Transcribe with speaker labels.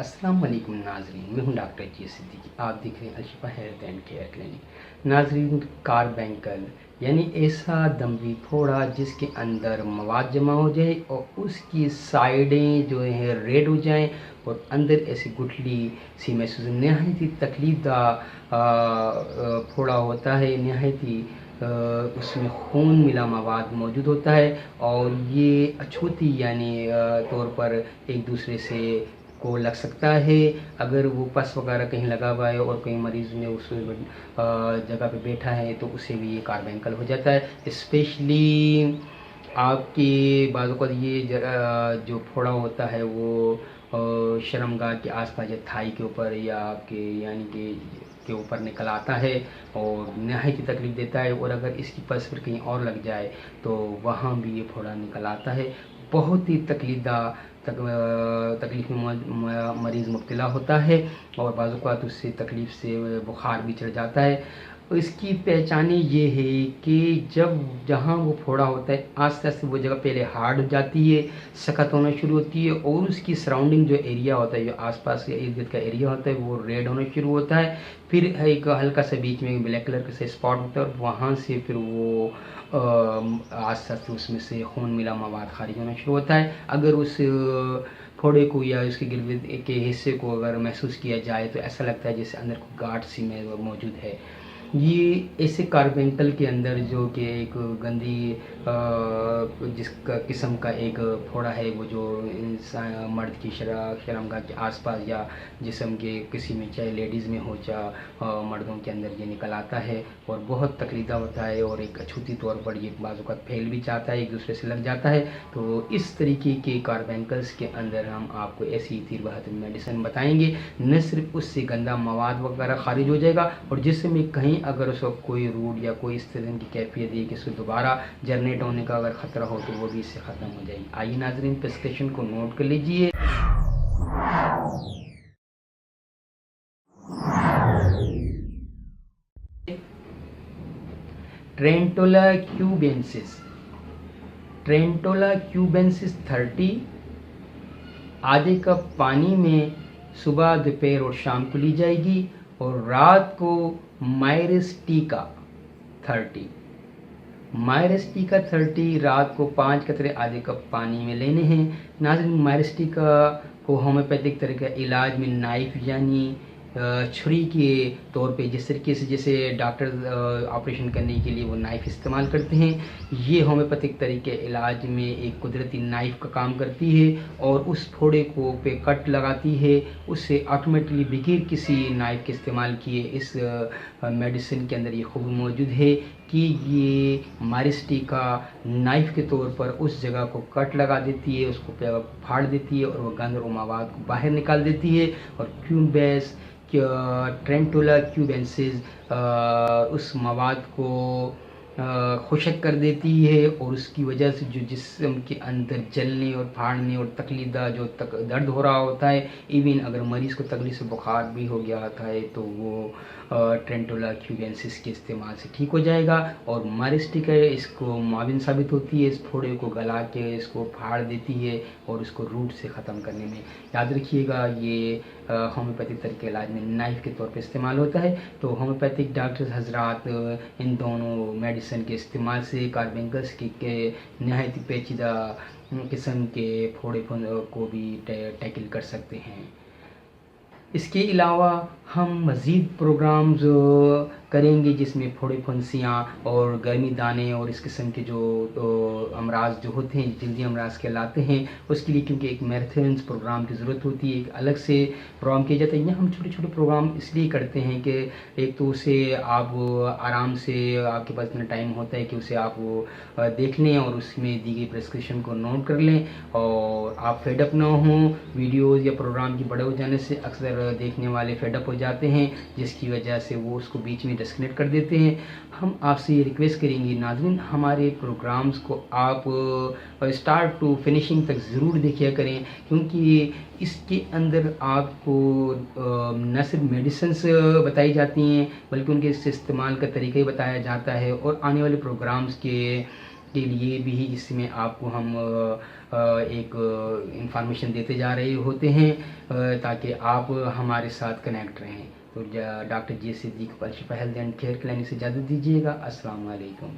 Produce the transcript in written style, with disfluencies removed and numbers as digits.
Speaker 1: अस्सलाम वालेकुम नाजरीन, मैं हूं डॉक्टर जी सिद्दीकी। आप देख रहे हैं अल्शिफा हेल्थ एंड केयर क्लिनिक। नाजरीन, कार्बैंकल यानी ऐसा दमवी फोड़ा जिसके अंदर मवाद जमा हो जाए और उसकी साइडें जो है रेड हो जाएं और अंदर ऐसी गुठली सी महसूस, नहायत ही तकलीफदा फोड़ा होता है। नहायत ही उसमें खून मिला मवाद मौजूद होता है और ये अछूती यानी तौर पर एक दूसरे से को लग सकता है। अगर वो पस वगैरह कहीं लगा हुआ है और कहीं मरीज़ ने उस जगह पे बैठा है तो उसे भी ये कार्बैंकल हो जाता है। स्पेशली आपके बाजू का ये जो फोड़ा होता है वो शर्मगाह के आसपास या थाई के ऊपर या आपके यानी कि के ऊपर निकल आता है और नहायत ही तकलीफ़ देता है। और अगर इसकी पस फिर कहीं और लग जाए तो वहाँ भी ये फोड़ा निकल आता है। बहुत ही तकलीफ़ में मरीज़ मुब्तला होता है और बाज़ औक़ात उससे तकलीफ़ से बुखार भी चढ़ जाता है। इसकी पहचानें ये है कि जब जहाँ वो फोड़ा होता है आस्ते आस्ते वो जगह पहले हार्ड हो जाती है, सख्त होना शुरू होती है और उसकी सराउंडिंग जो एरिया होता है, जो आसपास के इर्द गिर्द का एरिया होता है वो रेड होना शुरू होता है। फिर एक हल्का सा बीच में ब्लैक कलर का से स्पॉट होता है और वहाँ से फिर वो आस्ते आस्ते उसमें से खून मिला मवाद खारिज होना शुरू होता है। अगर उस फोड़े को या उसके गिरद के हिस्से को अगर महसूस किया जाए तो ऐसा लगता है जैसे अंदर को गांठ सी में मौजूद है। ये ऐसे कार्बेंकल के अंदर जो कि एक गंदी जिसका किस्म का एक फोड़ा है वो जो इंसान मर्द की शर्मगाह के आसपास या जिस्म के किसी में चाहे लेडीज़ में हो या मर्दों के अंदर ये निकल आता है और बहुत तकलीफ़दा होता है और एक अछूती तौर पर ये बाज़ औक़ात फैल भी जाता है, एक दूसरे से लग जाता है। तो इस तरीके के कार्बैंकल्स के अंदर हम आपको ऐसी तीर बहादुर मेडिसिन बताएंगे। न सिर्फ उससे गंदा मवाद वगैरह खारिज हो जाएगा और जिसमें कहीं अगर उसको कोई रूट या कोई इस तरह की कैफियत है कि उसको दोबारा जनरेट होने का अगर ख़तरा हो तो वो भी इससे ख़त्म हो जाएगी। आइए नाज़रीन, प्रिस्क्रिप्शन को नोट कर लीजिए। ट्रेंटोला क्यूबेंसिस, ट्रेंटोला क्यूबेंसिस 30 आधे कप पानी में सुबह, दोपहर और शाम को ली जाएगी और रात को मायरिस्टिका 30, मायरिस्टिका 30 रात को 5 कतरे आधे कप पानी में लेने हैं। नाज़रीन, मायरिस्टिका को होम्योपैथिक तरह का इलाज में नाइफ यानी छुरी के तौर पे जिस तरीके से जैसे डॉक्टर ऑपरेशन करने के लिए वो नाइफ़ इस्तेमाल करते हैं, ये होम्योपैथिक तरीके इलाज में एक कुदरती नाइफ़ का काम करती है और उस फोड़े को पे कट लगाती है। उससे ऑटोमेटिकली बगैर किसी नाइफ़ के इस्तेमाल किए इस मेडिसिन के अंदर ये खूबी मौजूद है कि ये मायरिस्टिका नाइफ़ के तौर पर उस जगह को कट लगा देती है, उसको फाड़ देती है और वह गंद और मवाद को बाहर निकाल देती है। और क्यूबेस ट्रेंटोला क्यूबेंसिस उस मवाद को खुशक कर देती है और उसकी वजह से जो जिस्म के अंदर जलने और फाड़ने और तकलीफ़दा जो दर्द हो रहा होता है, इवन अगर मरीज़ को तकलीफ़ से बुखार भी हो गया था है तो वो ट्रेंटोला क्यूबेंसिस के इस्तेमाल से ठीक हो जाएगा। और मायरिस्टिका इसको मुआविन साबित होती है, इस फोड़े को गला के इसको फाड़ देती है और इसको रूट से ख़त्म करने में। याद रखिएगा, ये होम्योपैथिक तरीके इलाज में नाइफ़ के तौर पे इस्तेमाल होता है। तो होम्योपैथिक डॉक्टर्स हजरात इन दोनों मेडिसिन के इस्तेमाल से कार्बैंकल्स के नहायत पेचीदा किस्म के फोड़े को भी टैकल कर सकते हैं। इसके अलावा हम मज़ीद प्रोग्राम्स करेंगे जिसमें फोड़े फुंसियाँ और गर्मी दाने और इस किस्म के जो अमराज जो होते हैं जल्दी अमराज कहलाते हैं, उसके लिए क्योंकि एक मैराथन्स प्रोग्राम की ज़रूरत होती है, एक अलग से प्रोग्राम किया जाता है। यहाँ हम छोटे छोटे प्रोग्राम इसलिए करते हैं कि एक तो उसे आप आराम से आपके पास इतना टाइम होता है कि उसे आप देख लें और उसमें दी गई प्रिस्क्रिप्शन को नोट कर लें और आप फेडअप ना हों। वीडियोज़ या प्रोग्राम की बड़े हो जाने से अक्सर देखने वाले फेडअप हो जाते हैं जिसकी वजह से वो उसको बीच में डिस्कनेक्ट कर देते हैं। हम आपसे ये रिक्वेस्ट करेंगे नाज़रीन, हमारे प्रोग्राम्स को आप स्टार्ट टू फिनिशिंग तक ज़रूर देखिए करें, क्योंकि इसके अंदर आपको न सिर्फ मेडिसिन्स बताई जाती हैं बल्कि उनके इस्तेमाल का तरीका ही बताया जाता है और आने वाले प्रोग्राम्स के के लिए भी इसमें आपको हम एक इंफॉर्मेशन देते जा रहे होते हैं ताकि आप हमारे साथ कनेक्ट रहें। तो doctor ji Siddique Al Shifa health and care clinic से इजाज़त दीजिएगा। अस्सलाम वालेकुम।